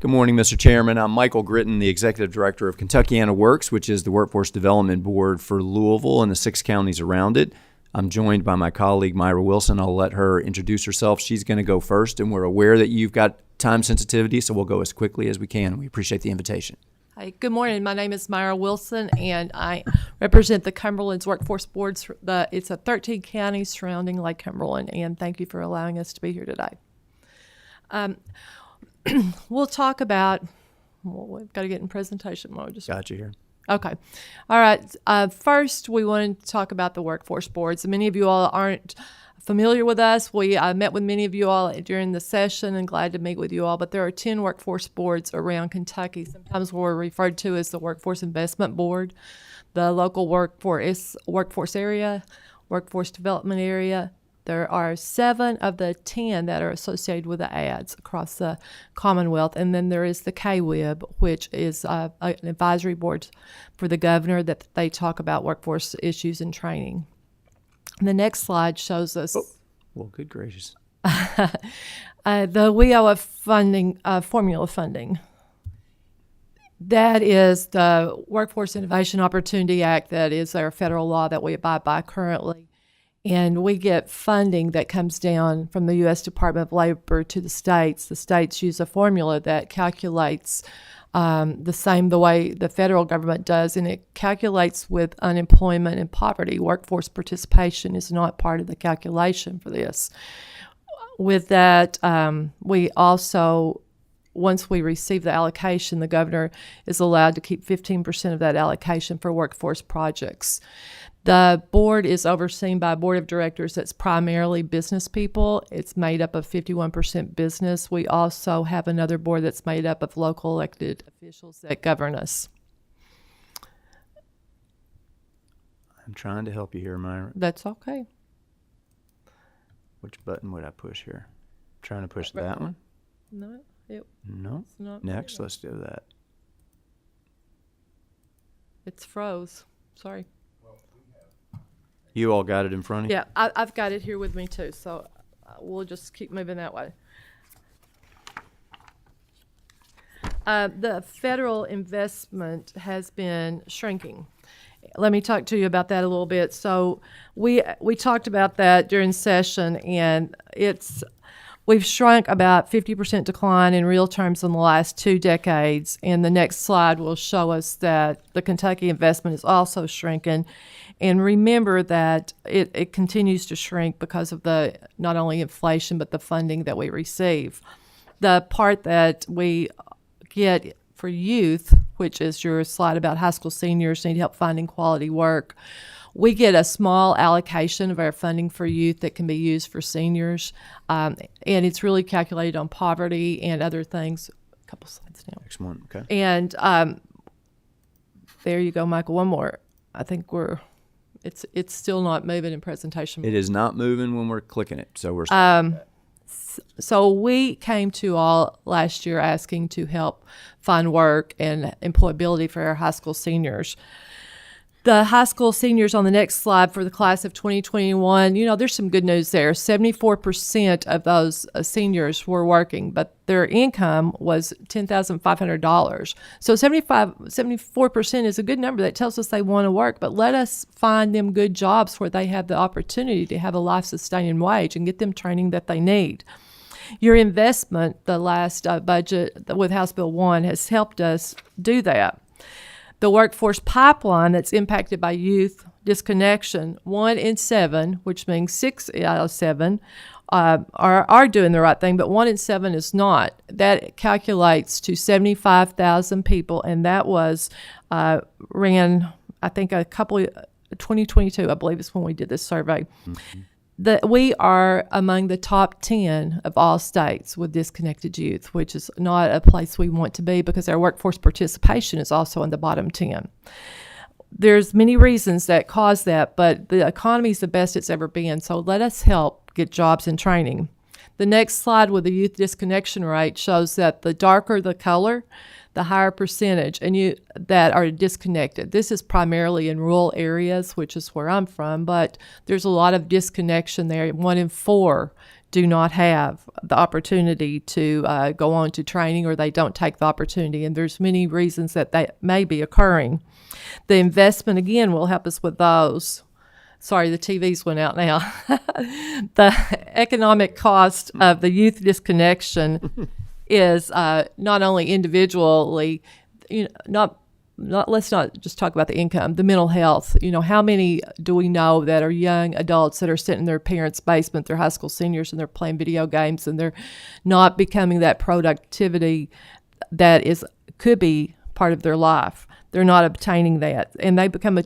Good morning, Mr. Chairman. I'm Michael Gritton, the Executive Director of Kentuckiana Works, which is the Workforce Development Board for Louisville and the 6 counties around it. I'm joined by my colleague, Myra Wilson. I'll let her introduce herself. She's going to go first, and we're aware that you've got time sensitivity, so we'll go as quickly as we can. We appreciate the invitation. Hi, good morning. My name is Myra Wilson, and I represent the Cumberland's Workforce Boards. It's a 13 counties surrounding Lake Cumberland, and thank you for allowing us to be here today. we'll talk about. Well, we've got to get in presentation mode. Just Got you here. Okay. All right. First, we wanted to talk about the workforce boards. Many of you all aren't familiar with us. We met with many of you all during the session and glad to meet with you all. But there are 10 workforce boards around Kentucky. Sometimes we're referred to as the Workforce Investment Board, the local workforce area, workforce development area. There are 7 of the 10 that are associated with the ads across the Commonwealth. And then there is the KWIB, which is an advisory board for the governor that they talk about workforce issues and training. And the next slide shows us Well, good gracious. the WIOA funding, formula funding. That is the Workforce Innovation Opportunity Act. That is our federal law that we abide by currently. And we get funding that comes down from the U.S. Department of Labor to the states. The states use a formula that calculates the way the federal government does, and it calculates with unemployment and poverty. Workforce participation is not part of the calculation for this. With that, we also, once we receive the allocation, the governor is allowed to keep 15% of that allocation for workforce projects. The board is overseen by a board of directors that's primarily business people. It's made up of 51% business. We also have another board that's made up of local elected officials that govern us. I'm trying to help you here, Myra. That's okay. Which button would I push here? Trying to push that one? No, No. it's not. Next, let's do that. It's froze. Sorry. You all got it in front of you? Yeah, I've got it here with me too, so we'll just keep moving that way. The federal investment has been shrinking. Let me talk to you about that a little bit. So we talked about that during session, and we've shrunk about 50% decline in real terms in the last 2 decades. And the next slide will show us that the Kentucky investment is also shrinking. And remember that it continues to shrink because of the not only inflation, but the funding that we receive. The part that we get for youth, which is your slide about high school seniors need help finding quality work, we get a small allocation of our funding for youth that can be used for seniors. And it's really calculated on poverty and other things. A couple slides now. Next one, okay. And there you go, Michael. One more. I think it's still not moving in presentation. It is not moving when we're clicking it, so we're So we came to all last year asking to help find work and employability for our high school seniors. The high school seniors on the next slide for the class of 2021, there's some good news there. 74% of those seniors were working, but their income was $10,500. So 74% is a good number that tells us they want to work, but let us find them good jobs where they have the opportunity to have a life-sustaining wage and get them training that they need. Your investment, the last budget with House Bill 1, has helped us do that. The workforce pipeline that's impacted by youth disconnection, 1 in 7, which means 6 out of 7, are doing the right thing, but 1 in 7 is not. That calculates to 75,000 people, and that was ran, I think, 2022, I believe is when we did this survey. Mm-hmm. We are among the top 10 of all states with disconnected youth, which is not a place we want to be because our workforce participation is also in the bottom 10. There's many reasons that cause that, but the economy is the best it's ever been, so let us help get jobs and training. The next slide with the youth disconnection rate shows that the darker the color, the higher percentage that are disconnected. This is primarily in rural areas, which is where I'm from, but there's a lot of disconnection there. 1 in 4 do not have the opportunity to go on to training, or they don't take the opportunity, and there's many reasons that may be occurring. The investment, again, will help us with those. Sorry, the TVs went out now. The economic cost of the youth disconnection is not only individually, not let's not just talk about the income, the mental health. How many do we know that are young adults that are sitting in their parents' basement, they're high school seniors, and they're playing video games, and they're not becoming that productivity that could be part of their life. They're not obtaining that, and they become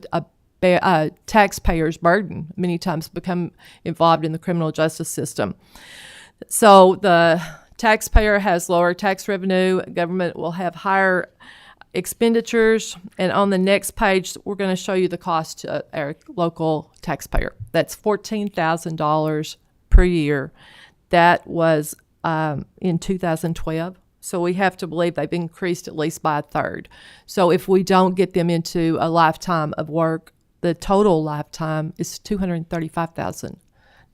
a taxpayer's burden, many times become involved in the criminal justice system. So the taxpayer has lower tax revenue, government will have higher expenditures, and on the next page, we're going to show you the cost to our local taxpayer. That's $14,000 per year. That was in 2012. So we have to believe they've increased at least by a third. So if we don't get them into a lifetime of work, the total lifetime is $235,000.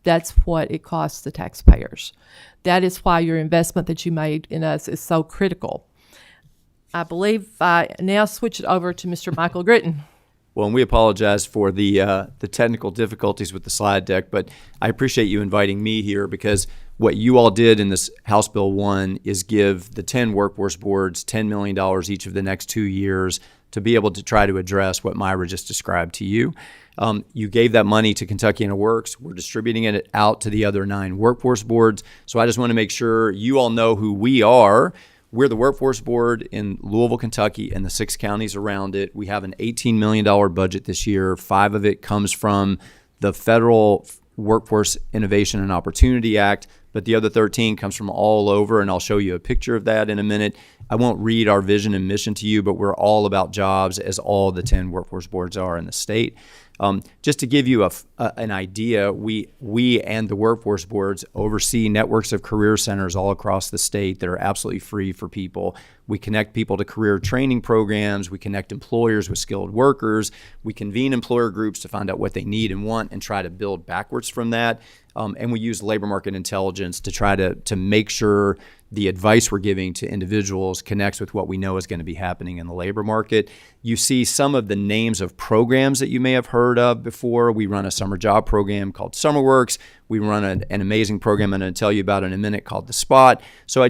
That's what it costs the taxpayers. That is why your investment that you made in us is so critical. I believe I now switch it over to Mr. Michael Gritton. Well, and we apologize for the technical difficulties with the slide deck, but I appreciate you inviting me here because what you all did in this House Bill 1 is give the 10 workforce boards $10 million each of the next 2 years to be able to try to address what Myra just described to you. You gave that money to Kentuckiana Works. We're distributing it out to the other 9 workforce boards. So I just want to make sure you all know who we are. We're the workforce board in Louisville, Kentucky, and the 6 counties around it. We have an $18 million budget this year. 5 of it comes from the Federal Workforce Innovation and Opportunity Act, but the other 13 comes from all over, and I'll show you a picture of that in a minute. I won't read our vision and mission to you, but we're all about jobs, as all the 10 workforce boards are in the state. Just to give you an idea, we and the workforce boards oversee networks of career centers all across the state that are absolutely free for people. We connect people to career training programs. We connect employers with skilled workers. We convene employer groups to find out what they need and want and try to build backwards from that. And we use labor market intelligence to try to make sure the advice we're giving to individuals connects with what we know is going to be happening in the labor market. You see some of the names of programs that you may have heard of before. We run a summer job program called SummerWorks. We run an amazing program I'm going to tell you about in a minute called The Spot. So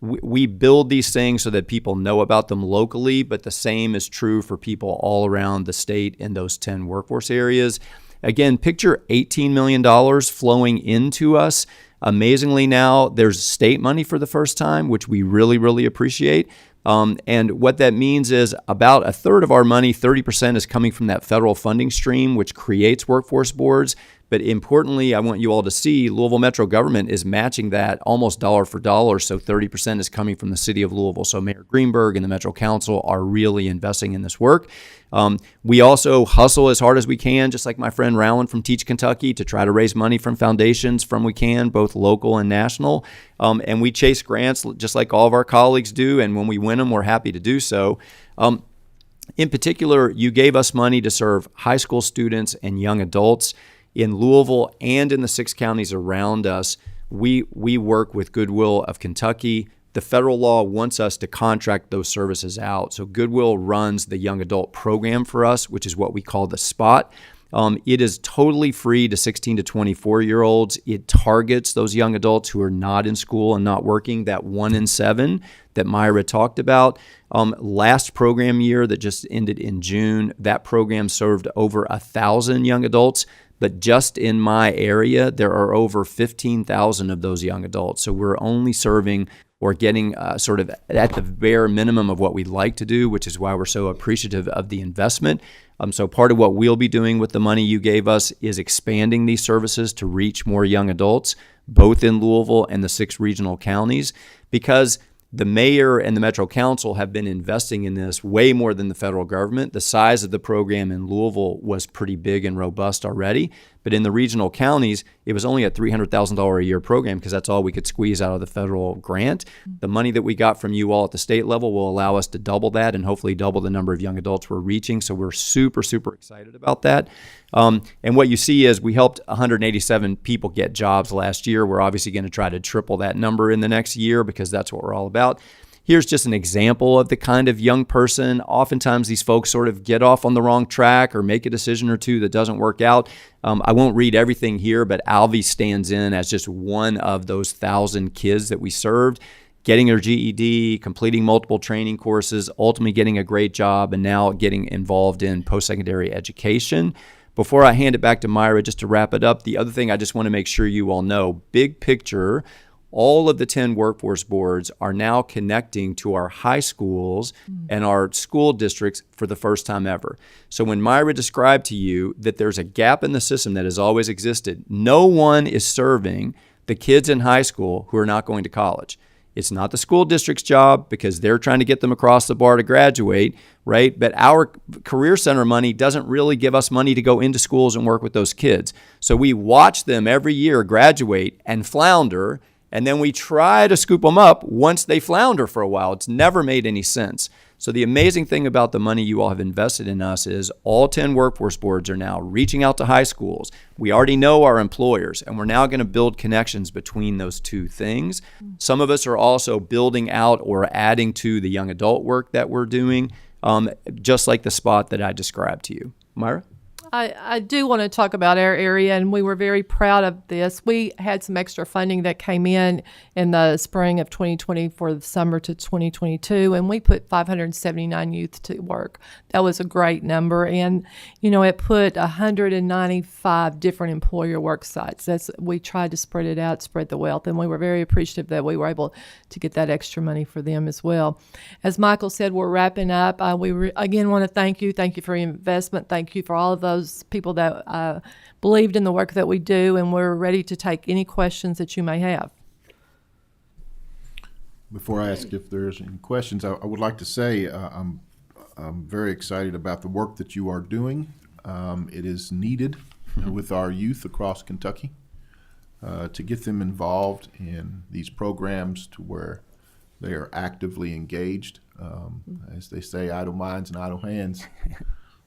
we build these things so that people know about them locally, but the same is true for people all around the state in those 10 workforce areas. Again, picture $18 million flowing into us. Amazingly now, there's state money for the first time, which we really, really appreciate. And what that means is about a third of our money, 30%, is coming from that federal funding stream, which creates workforce boards. But importantly, I want you all to see Louisville Metro government is matching that almost dollar for dollar. So 30% is coming from the city of Louisville. So Mayor Greenberg and the Metro Council are really investing in this work. We also hustle as hard as we can, just like my friend Rowan from Teach Kentucky, to try to raise money from foundations from we can, both local and national. And we chase grants just like all of our colleagues do. And when we win them, we're happy to do so. In particular, you gave us money to serve high school students and young adults. In Louisville and in the 6 counties around us, we work with Goodwill of Kentucky. The federal law wants us to contract those services out. So Goodwill runs the young adult program for us, which is what we call the Spot. It is totally free to 16 to 24-year-olds. It targets those young adults who are not in school and not working, that 1 in 7 that Myra talked about. Last program year that just ended in June, that program served over 1,000 young adults. But just in my area, there are over 15,000 of those young adults. So we're only serving or getting sort of at the bare minimum of what we'd like to do, which is why we're so appreciative of the investment. So part of what we'll be doing with the money you gave us is expanding these services to reach more young adults, both in Louisville and the 6 regional counties, because the mayor and the Metro Council have been investing in this way more than the federal government. The size of the program in Louisville was pretty big and robust already, but in the regional counties, it was only a $300,000 a year program because that's all we could squeeze out of the federal grant. The money that we got from you all at the state level will allow us to double that and hopefully double the number of young adults we're reaching. So we're super, super excited about that. And what you see is we helped 187 people get jobs last year. We're obviously going to try to triple that number in the next year because that's what we're all about. Here's just an example of the kind of young person. Oftentimes these folks sort of get off on the wrong track or make a decision or two that doesn't work out. I won't read everything here, but Alvy stands in as just one of those 1,000 kids that we served. getting their GED, completing multiple training courses, ultimately getting a great job, and now getting involved in post-secondary education. Before I hand it back to Myra, just to wrap it up, the other thing I just want to make sure you all know, big picture, all of the 10 workforce boards are now connecting to our high schools and our school districts for the first time ever. So when Myra described to you that there's a gap in the system that has always existed, no one is serving the kids in high school who are not going to college. It's not the school district's job because they're trying to get them across the bar to graduate, right? But our Career Center money doesn't really give us money to go into schools and work with those kids. So we watch them every year graduate and flounder, and then we try to scoop them up once they flounder for a while. It's never made any sense. So the amazing thing about the money you all have invested in us is all 10 workforce boards are now reaching out to high schools. We already know our employers, and we're now going to build connections between those two things. Some of us are also building out or adding to the young adult work that we're doing, just like the spot that I described to you. Myra? I do want to talk about our area, and we were very proud of this. We had some extra funding that came in the spring of 2020 for the summer to 2022, and we put 579 youth to work. That was a great number, and it put 195 different employer work sites. We tried to spread it out, spread the wealth, and we were very appreciative that we were able to get that extra money for them as well. As Michael said, we're wrapping up. Again want to thank you for your investment. Thank you for all of those people that believed in the work that we do, and we're ready to take any questions that you may have. Before I ask if there's any questions, I would like to say I'm very excited about the work that you are doing. It is needed with our youth across Kentucky to get them involved in these programs to where they are actively engaged. As they say, idle minds and idle hands.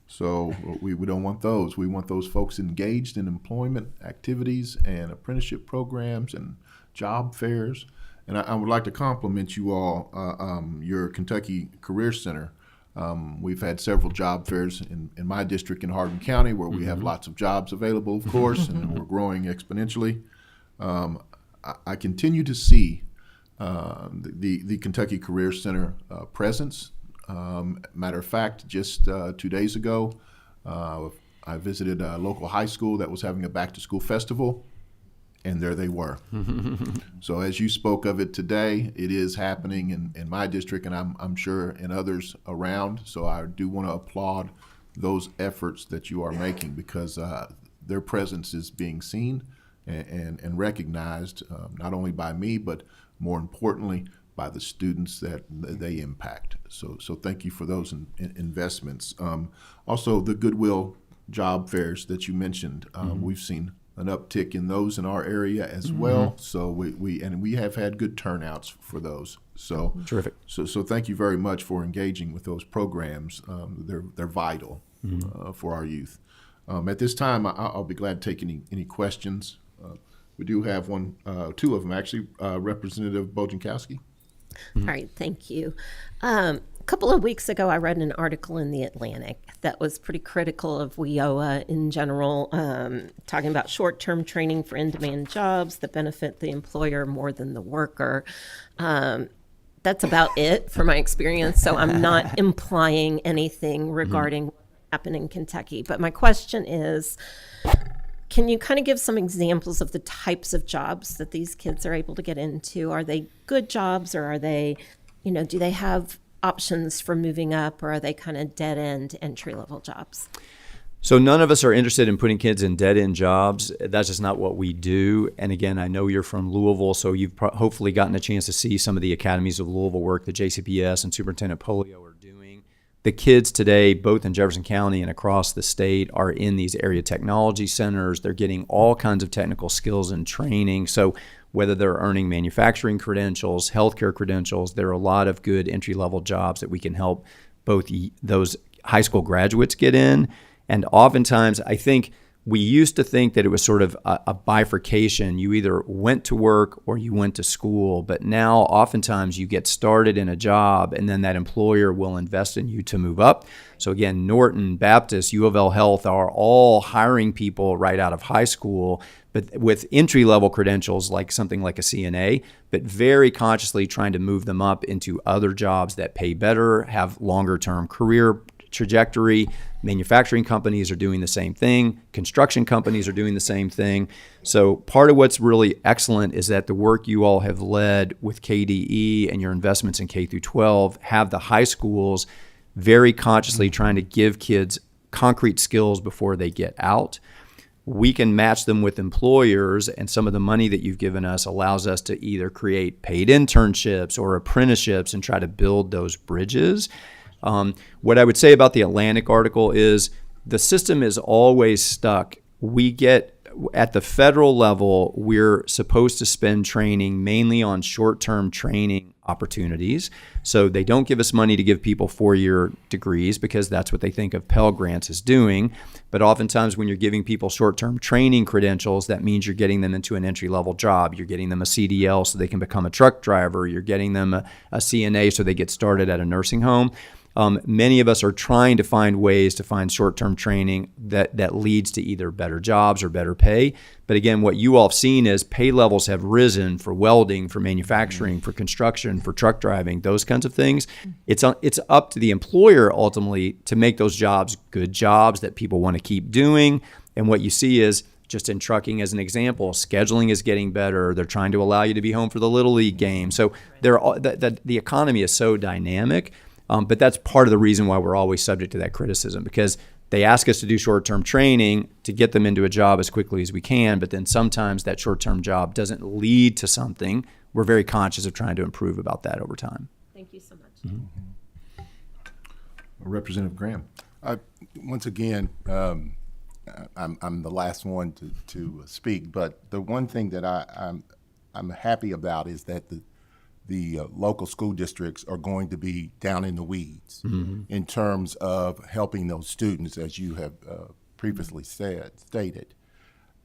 So we don't want those. We want those folks engaged in employment activities and apprenticeship programs and job fairs. And I would like to compliment you all, your Kentucky Career Center. We've had several job fairs in my district in Hardin County where we have lots of jobs available, of course, and we're growing exponentially. I continue to see the Kentucky Career Center presence. Matter of fact, just 2 days ago, I visited a local high school that was having a back-to-school festival, and there they were. So as you spoke of it today, it is happening in my district, and I'm sure in others around. So I do want to applaud those efforts that you are making because their presence is being seen and recognized, not only by me, but more importantly, by the students that they impact. So thank you for those investments. Also, the Goodwill job fairs that you mentioned, we've seen an uptick in those in our area as well. So we have had good turnouts for those. So Terrific. So thank you very much for engaging with those programs. They're vital for our youth. At this time, I'll be glad to take any questions. We do have two of them actually. Representative Bojankowski. All right, thank you. A couple of weeks ago, I read an article in The Atlantic that was pretty critical of WIOA in general, talking about short-term training for in-demand jobs that benefit the employer more than the worker. That's about it for my experience, so I'm not implying anything regarding what happened in Kentucky. But my question is, can you kind of give some examples of the types of jobs that these kids are able to get into? Are they good jobs, or are they, do they have options for moving up, or are they kind of dead-end entry-level jobs? So none of us are interested in putting kids in dead-end jobs. That's just not what we do. And again, I know you're from Louisville, so you've hopefully gotten a chance to see some of the academies of Louisville work that JCPS and Superintendent Polio are doing. The kids today, both in Jefferson County and across the state, are in these area technology centers. They're getting all kinds of technical skills and training. So whether they're earning manufacturing credentials, healthcare credentials, there are a lot of good entry-level jobs that we can help both those high school graduates get in. And oftentimes, I think we used to think that it was sort of a bifurcation. You either went to work or you went to school, but now oftentimes you get started in a job and then that employer will invest in you to move up. So again, Norton, Baptist, U of L Health are all hiring people right out of high school, but with entry-level credentials like something like a CNA, but very consciously trying to move them up into other jobs that pay better, have longer-term career trajectory. Manufacturing companies are doing the same thing. Construction companies are doing the same thing. So part of what's really excellent is that the work you all have led with KDE and your investments in K through 12 have the high schools very consciously trying to give kids concrete skills before they get out. We can match them with employers, and some of the money that you've given us allows us to either create paid internships or apprenticeships and try to build those bridges. What I would say about the Atlantic article is the system is always stuck. We get, at the federal level, we're supposed to spend training mainly on short-term training opportunities. So they don't give us money to give people 4-year degrees because that's what they think of Pell Grants as doing. But oftentimes when you're giving people short-term training credentials, that means you're getting them into an entry-level job. You're getting them a CDL so they can become a truck driver. You're getting them a CNA so they get started at a nursing home. Many of us are trying to find ways to find short-term training that leads to either better jobs or better pay. But again, what you all have seen is pay levels have risen for welding, for manufacturing, for construction, for truck driving, those kinds of things. It's up to the employer ultimately to make those jobs good jobs that people want to keep doing. And what you see is, just in trucking as an example, scheduling is getting better. They're trying to allow you to be home for the Little League game. So the economy is so dynamic. But that's part of the reason why we're always subject to that criticism, because they ask us to do short-term training to get them into a job as quickly as we can, but then sometimes that short-term job doesn't lead to something. We're very conscious of trying to improve about that over time. Thank you so much. Mm-hmm. Representative Graham. Once again, I'm the last one to speak, but the one thing that I'm happy about is that the local school districts are going to be down in the weeds in terms of helping those students, as you have previously stated.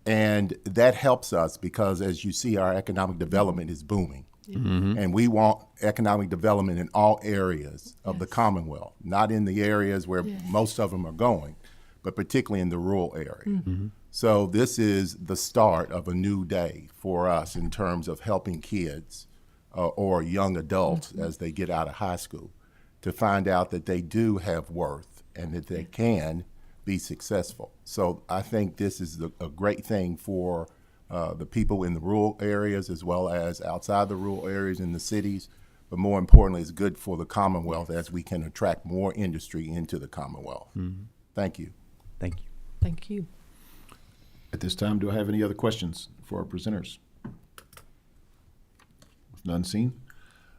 And that helps us because, as you see, our economic development is booming. And we want economic development in all areas of the Commonwealth, not in the areas where most of them are going, but particularly in the rural area. So this is the start of a new day for us in terms of helping kids or young adults as they get out of high school to find out that they do have worth and that they can be successful. So I think this is a great thing for the people in the rural areas as well as outside the rural areas in the cities, but more importantly, it's good for the Commonwealth as we can attract more industry into the Commonwealth. Thank you. Thank you. Thank you. At this time, do I have any other questions for our presenters? None seen.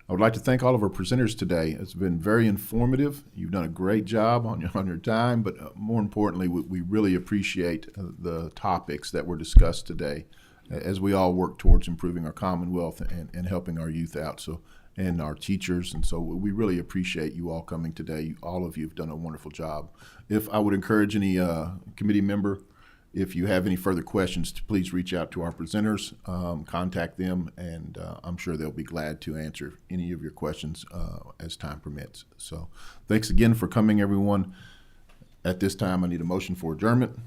I would like to thank all of our presenters today. It's been very informative. You've done a great job on your time, but more importantly, we really appreciate the topics that were discussed today as we all work towards improving our Commonwealth and helping our youth out, so and our teachers. And so we really appreciate you all coming today. All of you have done a wonderful job. If I would encourage any committee member, if you have any further questions, please reach out to our presenters, contact them, and I'm sure they'll be glad to answer any of your questions as time permits. So thanks again for coming, everyone. At this time, I need a motion for adjournment.